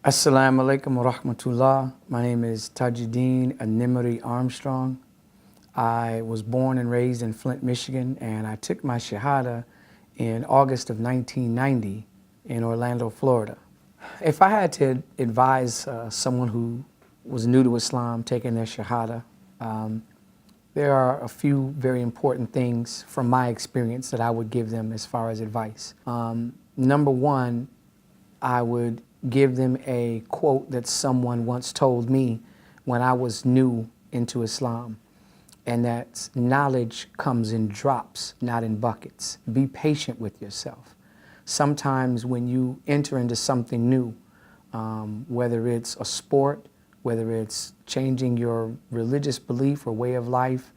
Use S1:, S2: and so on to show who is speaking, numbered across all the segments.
S1: Assalamu alaikum wa rahmatullah. My name is Tajudeen Armstrong. I was born and raised in Flint, Michigan, and I took my Shahada in August of 1990 in Orlando, Florida. If I had to advise someone who was new to Islam taking their Shahada, there are a few very important things from my experience that I would give them as far as advice. Number one, I would give them a quote that someone once told me when I was new into Islam, and that's knowledge comes in drops, not in buckets. Be patient with yourself. Sometimes when you enter into something new, whether it's a sport, whether it's changing your religious belief or way of life,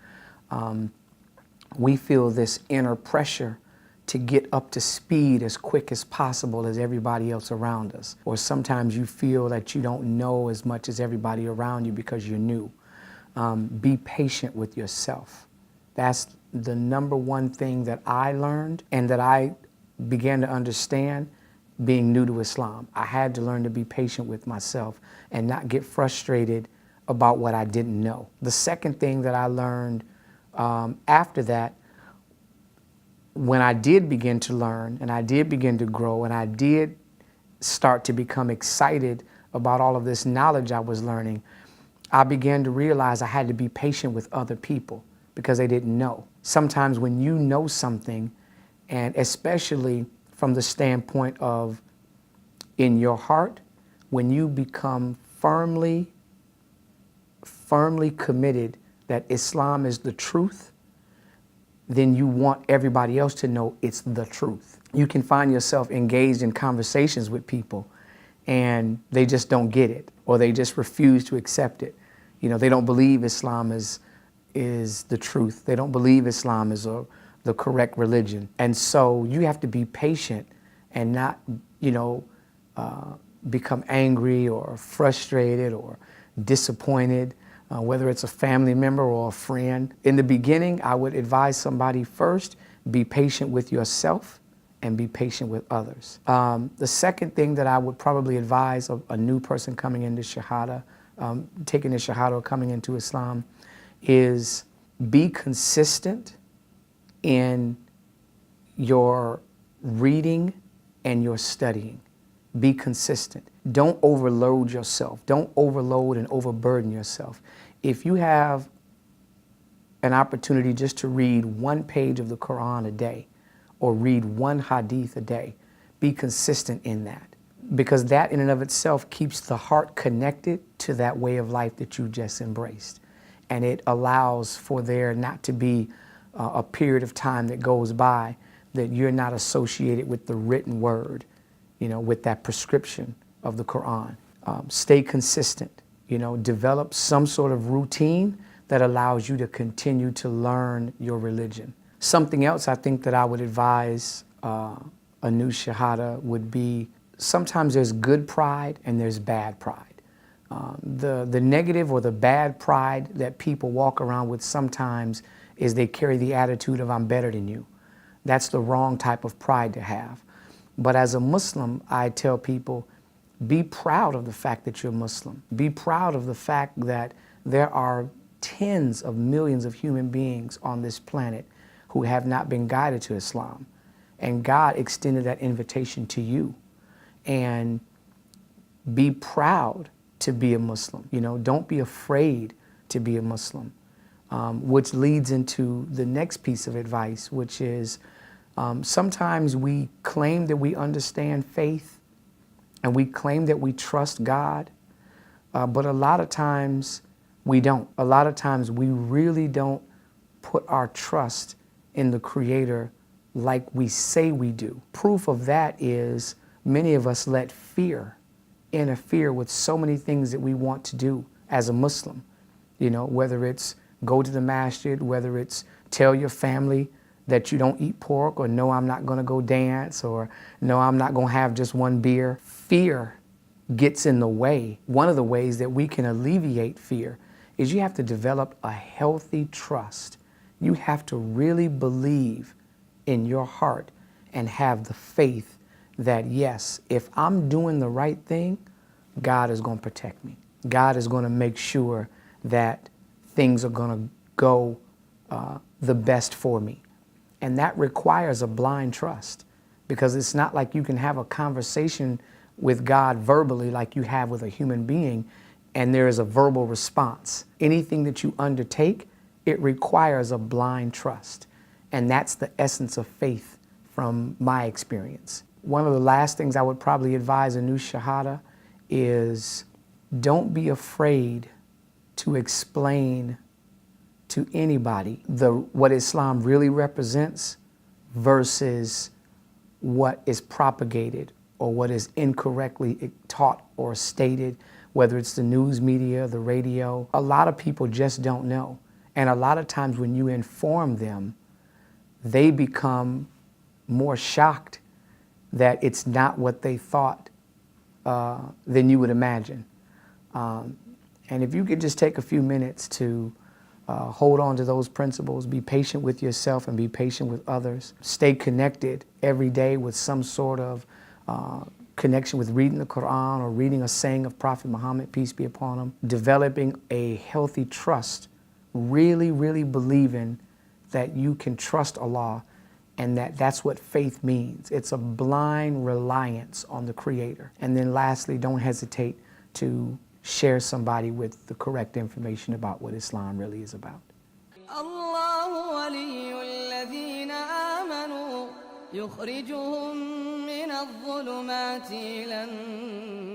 S1: we feel this inner pressure to get up to speed as quick as possible as everybody else around us. Or sometimes you feel that you don't know as much as everybody around you because you're new. Be patient with yourself. That's the number one thing that I learned and that I began to understand being new to Islam. I had to learn to be patient with myself and not get frustrated about what I didn't know. The second thing that I learned after that, when I did begin to learn and I did begin to grow and I did start to become excited about all of this knowledge I was learning, I began to realize I had to be patient with other people because they didn't know. Sometimes when you know something, and especially from the standpoint of in your heart, when you become firmly committed that Islam is the truth, then you want everybody else to know it's the truth. You can find yourself engaged in conversations with people and they just don't get it, or they just refuse to accept it. You know, they don't believe Islam is the truth. They don't believe Islam is the correct religion. And so you have to be patient and not, become angry or frustrated or disappointed, whether it's a family member or a friend. In the beginning, I would advise somebody first, be patient with yourself and be patient with others. The second thing that I would probably advise a new person coming into Shahada, taking the Shahada or coming into Islam, is be consistent in your reading and your studying. Be consistent. Don't overload yourself. Don't overload and overburden yourself. If you have an opportunity just to read one page of the Quran a day or read one hadith a day, be consistent in that, because that in and of itself keeps the heart connected to that way of life that you just embraced. And it allows for there not to be a period of time that goes by that you're not associated with the written word, with that prescription of the Quran. Stay consistent, develop some sort of routine that allows you to continue to learn your religion. Something else I think that I would advise a new Shahada would be, sometimes there's good pride and there's bad pride. The negative or the bad pride that people walk around with sometimes is they carry the attitude of I'm better than you. That's the wrong type of pride to have. But as a Muslim, I tell people, be proud of the fact that you're Muslim. Be proud of the fact that there are tens of millions of human beings on this planet who have not been guided to Islam. And God extended that invitation to you. And be proud to be a Muslim. Don't be afraid to be a Muslim. Which leads into the next piece of advice, which is sometimes we claim that we understand faith and we claim that we trust God, but a lot of times we don't. A lot of times we really don't put our trust in the Creator like we say we do. Proof of that is many of us let fear interfere with so many things that we want to do as a Muslim. Whether it's go to the masjid, whether it's tell your family that you don't eat pork, or no, I'm not going to go dance, or no, I'm not going to have just one beer. Fear gets in the way. One of the ways that we can alleviate fear is you have to develop a healthy trust. You have to really believe in your heart and have the faith that, yes, if I'm doing the right thing, God is going to protect me. God is going to make sure that things are going to go the best for me. And that requires a blind trust, because it's not like you can have a conversation with God verbally like you have with a human being and there is a verbal response. Anything that you undertake, it requires a blind trust. And that's the essence of faith from my experience. One of the last things I would probably advise a new Shahada is don't be afraid to explain to anybody what Islam really represents versus what is propagated or what is incorrectly taught or stated, whether it's the news media, the radio. A lot of people just don't know. And a lot of times when you inform them, they become more shocked that it's not what they thought than you would imagine. And if you could just take a few minutes to hold on to those principles, be patient with yourself and be patient with others, stay connected every day with some sort of connection with reading the Quran or reading a saying of Prophet Muhammad, peace be upon him, developing a healthy trust, really, really believing that you can trust Allah and that's what faith means. It's a blind reliance on the Creator. And then lastly, don't hesitate to share somebody with the correct information about what Islam really is about.
S2: الله ولي الذين آمنوا يخرجهم من الظلمات إلى النور